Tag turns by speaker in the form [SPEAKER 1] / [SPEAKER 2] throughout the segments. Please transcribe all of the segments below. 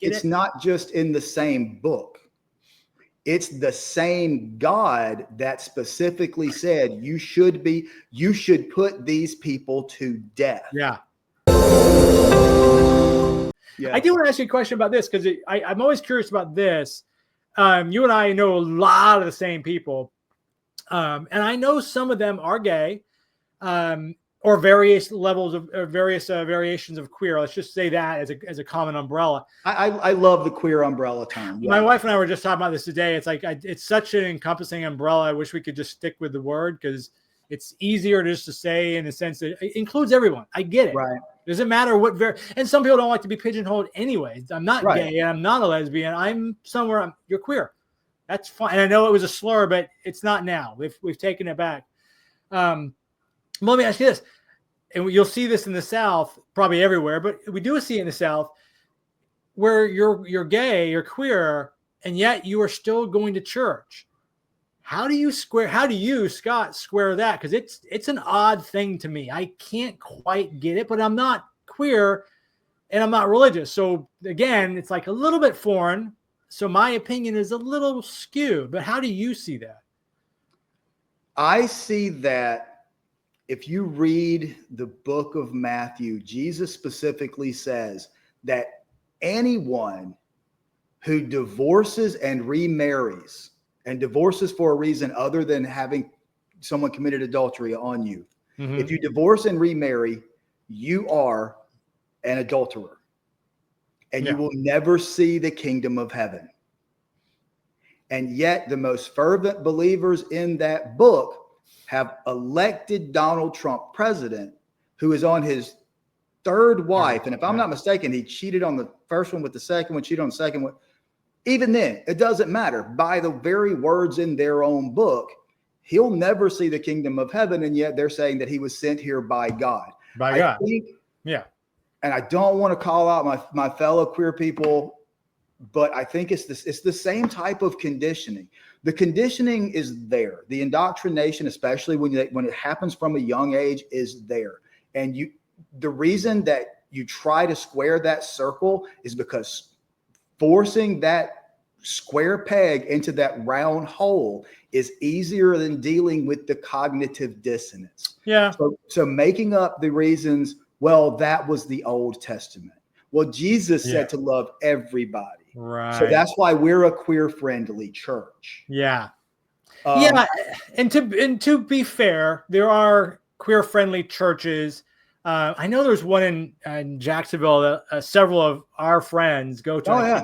[SPEAKER 1] it's not just in the same book. It's the same God that specifically said you should put these people to death.
[SPEAKER 2] Yeah. I do want to ask you a question about this, because I'm always curious about this. You and I know a lot of the same people, and I know some of them are gay, or various levels of various variations of queer. Let's just say that as a common umbrella.
[SPEAKER 1] I love the queer umbrella term.
[SPEAKER 2] Yeah. My wife and I were just talking about this today. It's like it's such an encompassing umbrella. I wish we could just stick with the word, because it's easier just to say, in the sense that it includes everyone. I get it.
[SPEAKER 1] Right.
[SPEAKER 2] Doesn't matter what and some people don't like to be pigeonholed anyway. I'm not gay and I'm not a lesbian. I'm somewhere. You're queer. That's fine. And I know it was a slur, but it's not now. We've taken it back. Let me ask you this, and you'll see this in the South, probably everywhere, but we do see it in the South, where you're gay, you're queer, and yet you are still going to church. How do you, Scott, square that? Because it's an odd thing to me. I can't quite get it, but I'm not queer and I'm not religious. So again, it's like a little bit foreign. So my opinion is a little skewed, but how do you see that?
[SPEAKER 1] I see that if you read the book of Matthew, Jesus specifically says that anyone who divorces and remarries, and divorces for a reason other than having someone committed adultery on you. Mm-hmm. If you divorce and remarry, you are an adulterer, and you will never see the kingdom of heaven. And yet the most fervent believers in that book have elected Donald Trump president, who is on his third wife. And if I'm not mistaken, he cheated on the first one with the second one, cheated on the second one. Even then, it doesn't matter. By the very words in their own book, he'll never see the kingdom of heaven, and yet they're saying that he was sent here by God. I think, and I don't want to call out my fellow queer people, but I think it's the same type of conditioning. The conditioning is there. The indoctrination, especially when it happens from a young age, is there. And the reason that you try to square that circle is because forcing that square peg into that round hole is easier than dealing with the cognitive dissonance.
[SPEAKER 2] Yeah.
[SPEAKER 1] So making up the reasons, well, that was the Old Testament. Well, Jesus said to love everybody.
[SPEAKER 2] Right.
[SPEAKER 1] So that's why we're a queer-friendly church.
[SPEAKER 2] Yeah. And to be fair, there are queer-friendly churches. I know there's one in Jacksonville that several of our friends go to.
[SPEAKER 1] Oh, yeah.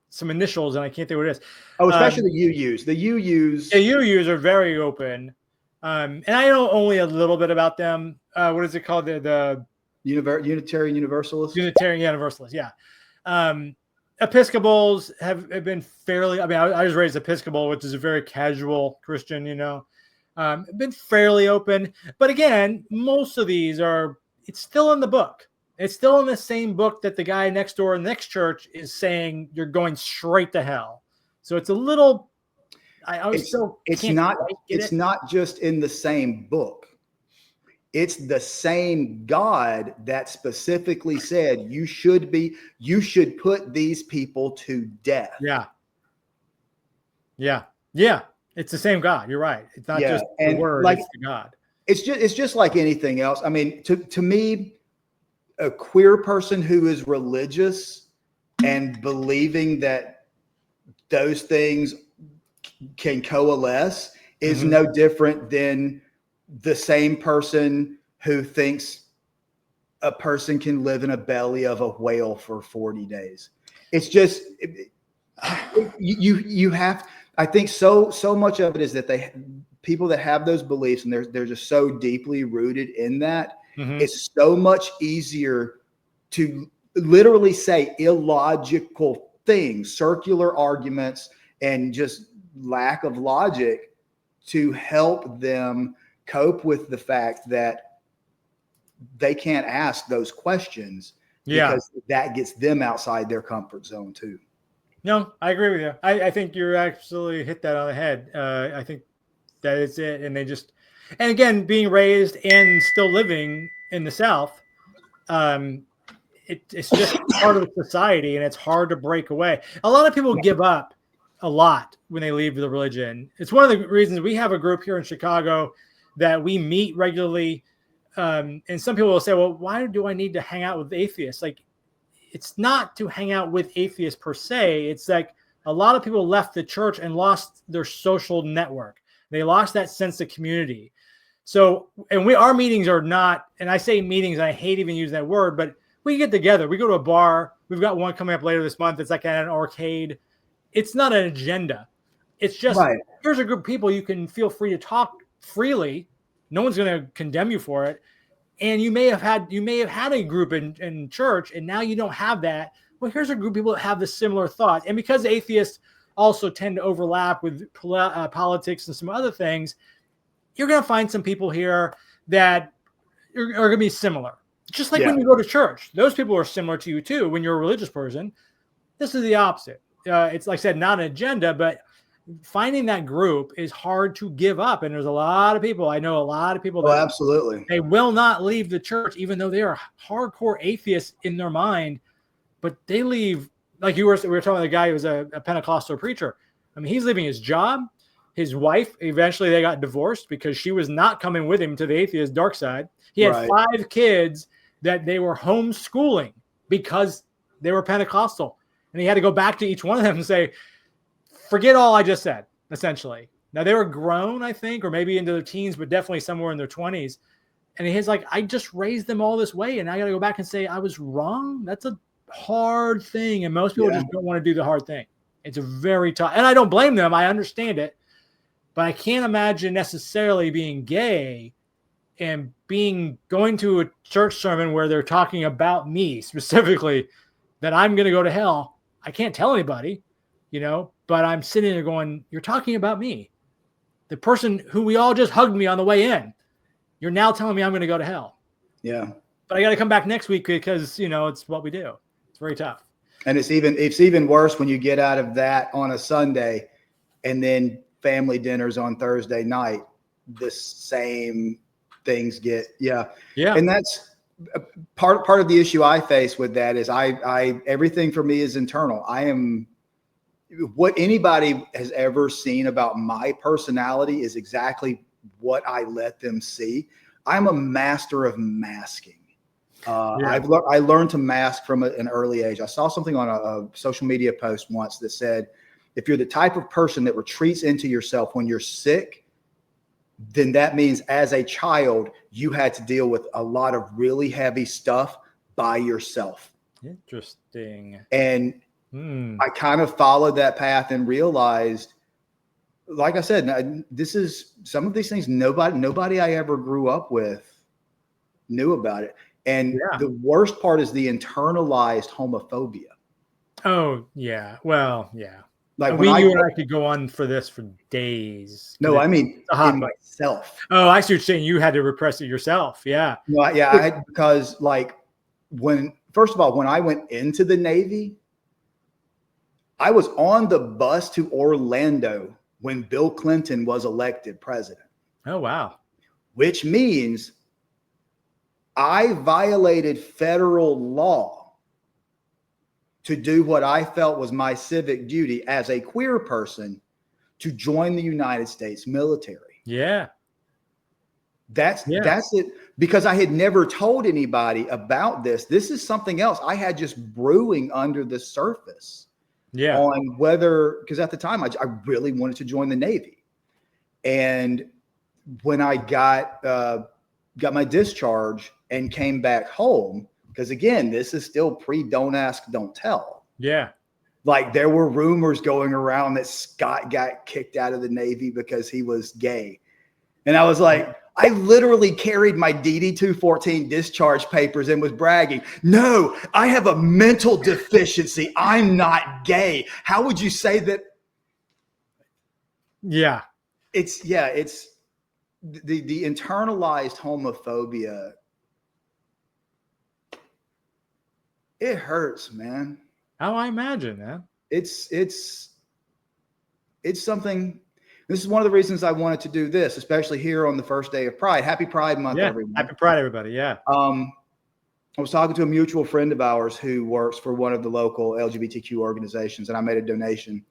[SPEAKER 2] Some initials, and I can't think what it is.
[SPEAKER 1] Oh, especially the UUs. The UUs.
[SPEAKER 2] The UUs are very open. And I know only a little bit about them. What is it called? The
[SPEAKER 1] Unitarian Universalists?
[SPEAKER 2] Unitarian Universalists, yeah. Episcopals have been fairly, I was raised Episcopal, which is a very casual Christian, been fairly open. But again, most of these it's still in the book. It's still in the same book that the guy next door in the next church is saying you're going straight to hell. So it's a little, it's
[SPEAKER 1] not just in the same book. It's the same God that specifically said you should put these people to death.
[SPEAKER 2] Yeah. Yeah. Yeah. It's the same God. You're right. It's not just the word, it's the God.
[SPEAKER 1] It's just like anything else. I mean, to me, a queer person who is religious and believing that those things can coalesce is no different than the same person who thinks a person can live in a belly of a whale for 40 days. It's just, you have, I think so much of it is that people that have those beliefs and they're just so deeply rooted in that. It's so much easier to literally say illogical things, circular arguments, and just lack of logic to help them cope with the fact that they can't ask those questions because that gets them outside their comfort zone too.
[SPEAKER 2] No, I agree with you. I think you absolutely hit that on the head. I think that is it. And again, being raised and still living in the South, it's just part of society, and it's hard to break away. A lot of people give up a lot when they leave the religion. It's one of the reasons we have a group here in Chicago that we meet regularly. And some people will say, well, why do I need to hang out with atheists? Like, it's not to hang out with atheists per se. It's like a lot of people left the church and lost their social network. They lost that sense of community. So, and our meetings are not, and I say meetings, I hate even using that word, but we get together. We go to a bar. We've got one coming up later this month. It's like at an arcade. It's not an agenda. It's just, here's a group of people you can feel free to talk freely. No one's going to condemn you for it. And you may have had a group in church, and now you don't have that. Well, here's a group of people that have the similar thoughts. And because atheists also tend to overlap with politics and some other things, you're going to find some people here that are going to be similar. Just like when you go to church, those people are similar to you too. When you're a religious person, this is the opposite. It's like I said, not an agenda, but finding that group is hard to give up. And there's a lot of people, I know a lot of people that
[SPEAKER 1] absolutely,
[SPEAKER 2] they will not leave the church, even though they are hardcore atheists in their mind, but they leave. Like we were talking about the guy who was a Pentecostal preacher. I mean, he's leaving his job. His wife, eventually they got divorced because she was not coming with him to the atheist dark side. He had 5 kids that they were homeschooling because they were Pentecostal. And he had to go back to each one of them and say, forget all I just said, essentially. Now, they were grown, I think, or maybe into their teens, but definitely somewhere in their 20s. And he's like, I just raised them all this way, and I got to go back and say I was wrong? That's a hard thing, and most people just don't want to do the hard thing. It's a very tough, and I don't blame them. I understand it. But I can't imagine necessarily being gay and going to a church sermon where they're talking about me specifically, that I'm going to go to hell. I can't tell anybody, but I'm sitting there going, you're talking about me. The person who we all just hugged me on the way in. You're now telling me I'm going to go to hell. Yeah. But I got to come back next week because, it's what we do. It's very tough.
[SPEAKER 1] And it's even worse when you get out of that on a Sunday and then family dinners on Thursday night. The same things get, And that's part of the issue I face with that is I everything for me is internal. What anybody has ever seen about my personality is exactly what I let them see. I'm a master of masking. I learned to mask from an early age. I saw something on a social media post once that said, if you're the type of person that retreats into yourself when you're sick, then that means as a child, you had to deal with a lot of really heavy stuff by yourself.
[SPEAKER 2] Interesting.
[SPEAKER 1] And I kind of followed that path and realized, like I said, this is some of these things nobody I ever grew up with knew about it. And the worst part is the internalized homophobia.
[SPEAKER 2] Oh, yeah. Well, yeah.
[SPEAKER 1] Like
[SPEAKER 2] you and I could go on for this for days.
[SPEAKER 1] No, I mean in myself.
[SPEAKER 2] Oh, I see what you're saying. You had to repress it yourself. Yeah.
[SPEAKER 1] Well, yeah, because first of all, when I went into the Navy, I was on the bus to Orlando when Bill Clinton was elected president.
[SPEAKER 2] Oh, wow.
[SPEAKER 1] Which means I violated federal law to do what I felt was my civic duty as a queer person to join the United States military.
[SPEAKER 2] Yeah.
[SPEAKER 1] That's it. Because I had never told anybody about this. This is something else I had just brewing under the surface.
[SPEAKER 2] Yeah.
[SPEAKER 1] On because at the time I really wanted to join the Navy. And when I got my discharge and came back home, because again, this is still don't ask, don't tell.
[SPEAKER 2] Yeah.
[SPEAKER 1] Like there were rumors going around that Scott got kicked out of the Navy because he was gay. And I was like, I literally carried my DD-214 discharge papers and was bragging. No, I have a mental deficiency. I'm not gay. How would you say that?
[SPEAKER 2] Yeah.
[SPEAKER 1] It's the internalized homophobia. It hurts, man.
[SPEAKER 2] Oh, I imagine, man.
[SPEAKER 1] It's something. This is one of the reasons I wanted to do this, especially here on the first day of Pride. Happy Pride Month, everyone.
[SPEAKER 2] Happy Pride, everybody. Yeah.
[SPEAKER 1] I was talking to a mutual friend of ours who works for one of the local LGBTQ organizations, and I made a donation.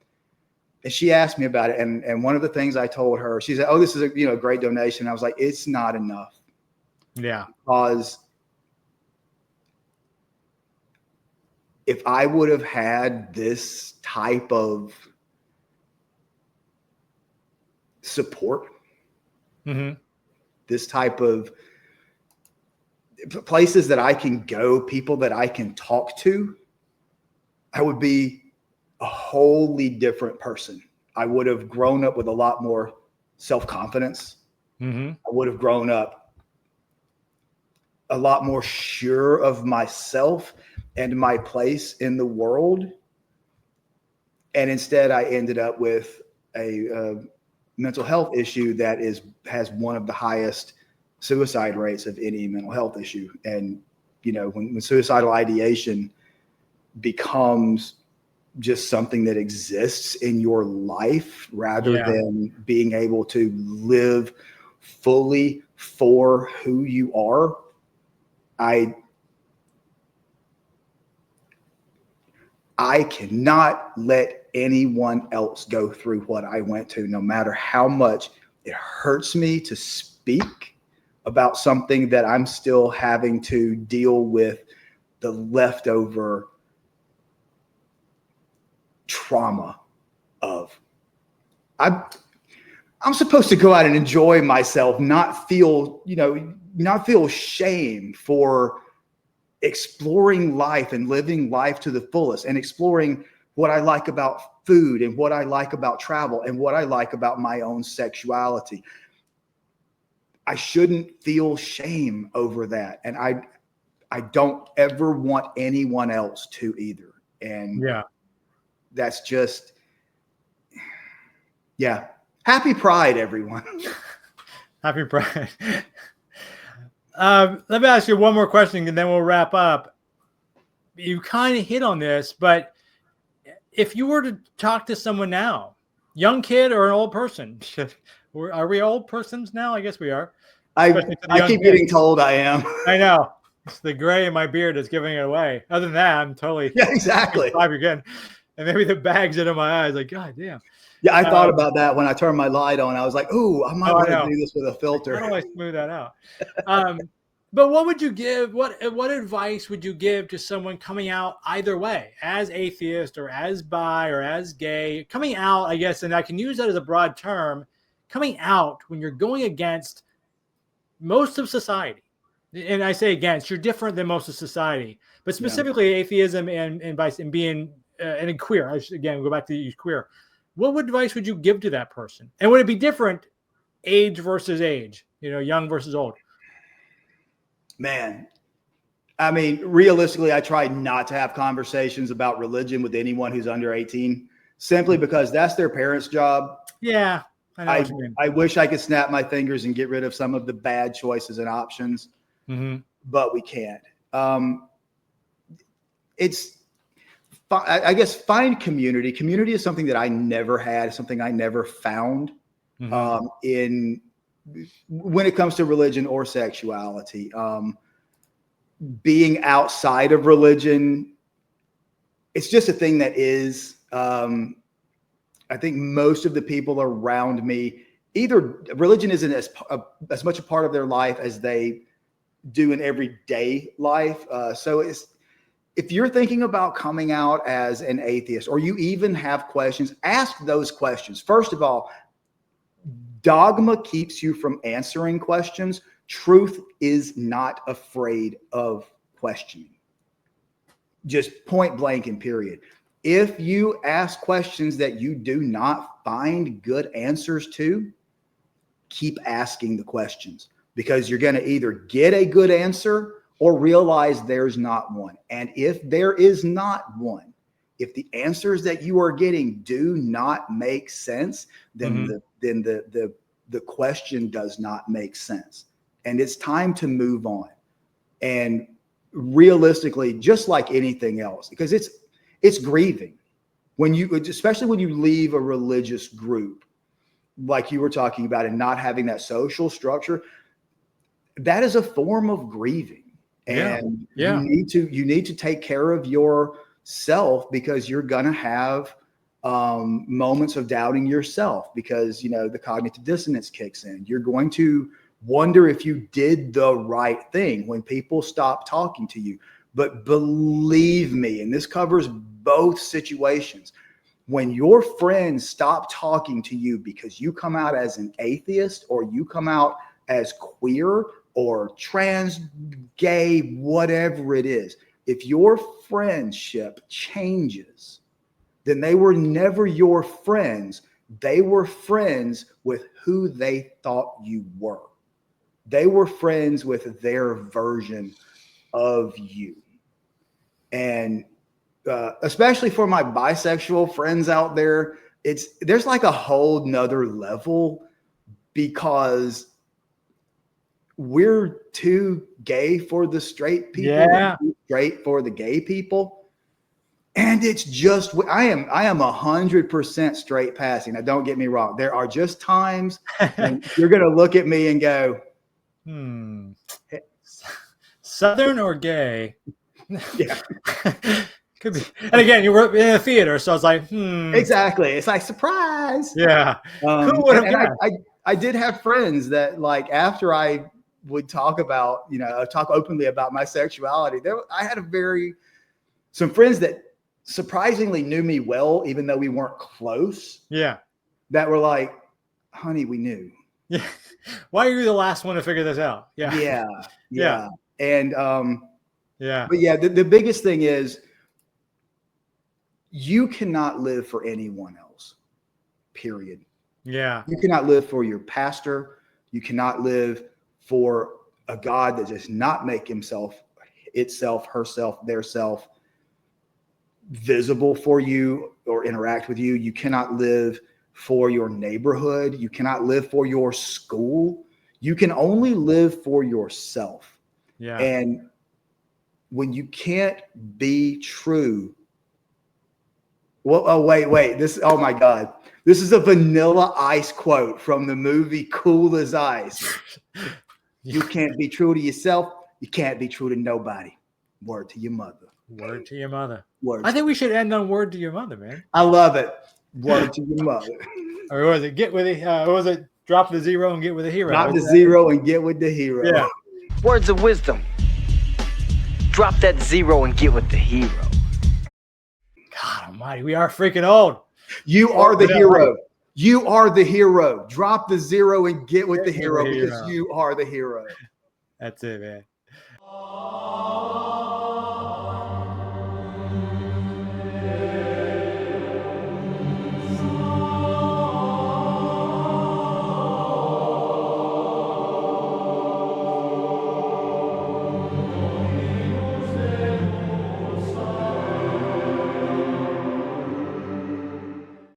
[SPEAKER 1] And she asked me about it. And one of the things I told her, she said, "Oh, this is a great donation." I was like, "It's not enough."
[SPEAKER 2] Yeah.
[SPEAKER 1] Because if I would have had this type of support, this type of places that I can go, people that I can talk to, I would be a wholly different person. I would have grown up with a lot more self-confidence. I would have grown up a lot more sure of myself and my place in the world. And instead, I ended up with a mental health issue that has one of the highest suicide rates of any mental health issue. And, when suicidal ideation becomes just something that exists in your life rather than being able to live fully for who you are, I cannot let anyone else go through what I went to, no matter how much it hurts me to speak about something that I'm still having to deal with the leftover trauma of. I'm supposed to go out and enjoy myself, not feel shame for exploring life and living life to the fullest, and exploring what I like about food and what I like about travel and what I like about my own sexuality. I shouldn't feel shame over that. And I don't ever want anyone else to either. And that's just, happy Pride, everyone.
[SPEAKER 2] Happy Pride. Let me ask you one more question and then we'll wrap up. You kind of hit on this, but if you were to talk to someone now, young kid or an old person, are we old persons now? I guess we are.
[SPEAKER 1] I keep getting told I am.
[SPEAKER 2] I know. It's the gray in my beard that's giving it away. Other than that, I'm totally
[SPEAKER 1] exactly.
[SPEAKER 2] Again. And maybe the bags into my eyes, like, God damn.
[SPEAKER 1] Yeah, I thought about that when I turned my light on. I was like, "Ooh, I might want to do this with a filter."
[SPEAKER 2] How do I smooth that out? But what would you give? What advice would you give to someone coming out either way, as atheist or as bi or as gay? Coming out, I guess, and I can use that as a broad term. Coming out when you're going against most of society, and I say against, you're different than most of society, but specifically atheism and being and queer. Again, go back to use queer. What advice would you give to that person? And would it be different, age versus age? Young versus old.
[SPEAKER 1] Man, I mean, realistically, I try not to have conversations about religion with anyone who's under 18, simply because that's their parents' job.
[SPEAKER 2] Yeah, I know what you mean.
[SPEAKER 1] I wish I could snap my fingers and get rid of some of the bad choices and options, but we can't. I guess find community. Community is something that I never had, something I never found when it comes to religion or sexuality. Being outside of religion, it's just a thing that is. I think most of the people around me, either religion isn't as much a part of their life as they do in everyday life. So if you're thinking about coming out as an atheist, or you even have questions, ask those questions. First of all, dogma keeps you from answering questions. Truth is not afraid of questioning. Just point blank and period. If you ask questions that you do not find good answers to, keep asking the questions, because you're going to either get a good answer or realize there's not one. And if there is not one, if the answers that you are getting do not make sense, then the question does not make sense. And it's time to move on. And realistically, just like anything else, because it's grieving especially when you leave a religious group, like you were talking about, and not having that social structure, that is a form of grieving. And
[SPEAKER 2] Yeah.
[SPEAKER 1] you need to take care of yourself, because you're going to have moments of doubting yourself, because, the cognitive dissonance kicks in. You're going to wonder if you did the right thing when people stop talking to you. But believe me, and this covers both situations, when your friends stop talking to you because you come out as an atheist, or you come out as queer or trans, gay, whatever it is, if your friendship changes, then they were never your friends. They were friends with who they thought you were. They were friends with their version of you. And especially for my bisexual friends out there, there's like a whole nother level, because we're too gay for the straight people,
[SPEAKER 2] Yeah,
[SPEAKER 1] too straight for the gay people. And it's just, I am 100% straight passing. Now, don't get me wrong. There are just times when you're going to look at me and go,
[SPEAKER 2] Southern or gay?
[SPEAKER 1] Yeah.
[SPEAKER 2] Could be. And again, you were in a theater, so I was like,
[SPEAKER 1] Exactly. It's like, surprise.
[SPEAKER 2] Yeah.
[SPEAKER 1] Who would have guessed? I did have friends that, like, after I would talk about, talk openly about my sexuality, I had some friends that surprisingly knew me well, even though we weren't close.
[SPEAKER 2] Yeah.
[SPEAKER 1] That were like, honey, we knew.
[SPEAKER 2] Yeah. Why are you the last one to figure this out? Yeah.
[SPEAKER 1] Yeah.
[SPEAKER 2] Yeah.
[SPEAKER 1] And
[SPEAKER 2] yeah.
[SPEAKER 1] But yeah, the biggest thing is, you cannot live for anyone else, period.
[SPEAKER 2] Yeah.
[SPEAKER 1] You cannot live for your pastor. You cannot live for a God that does not make himself, itself, herself, their self visible for you or interact with you. You cannot live for your neighborhood. You cannot live for your school. You can only live for yourself.
[SPEAKER 2] Yeah.
[SPEAKER 1] And when you can't be true, well, oh, wait, oh my God. This is a Vanilla Ice quote from the movie Cool as Ice. You can't be true to yourself. You can't be true to nobody. Word to your mother.
[SPEAKER 2] Word to your mother.
[SPEAKER 1] Word.
[SPEAKER 2] I think we should end on word to your mother, man.
[SPEAKER 1] I love it. Word to your mother.
[SPEAKER 2] Or was it drop the zero and get with the hero?
[SPEAKER 1] Drop the zero and get with the hero.
[SPEAKER 2] Yeah.
[SPEAKER 3] Words of wisdom. Drop that zero and get with the hero.
[SPEAKER 2] God almighty, we are freaking old.
[SPEAKER 1] You are the hero. You are the hero. Drop the zero and get with the hero, because you are the hero.
[SPEAKER 2] That's it, man.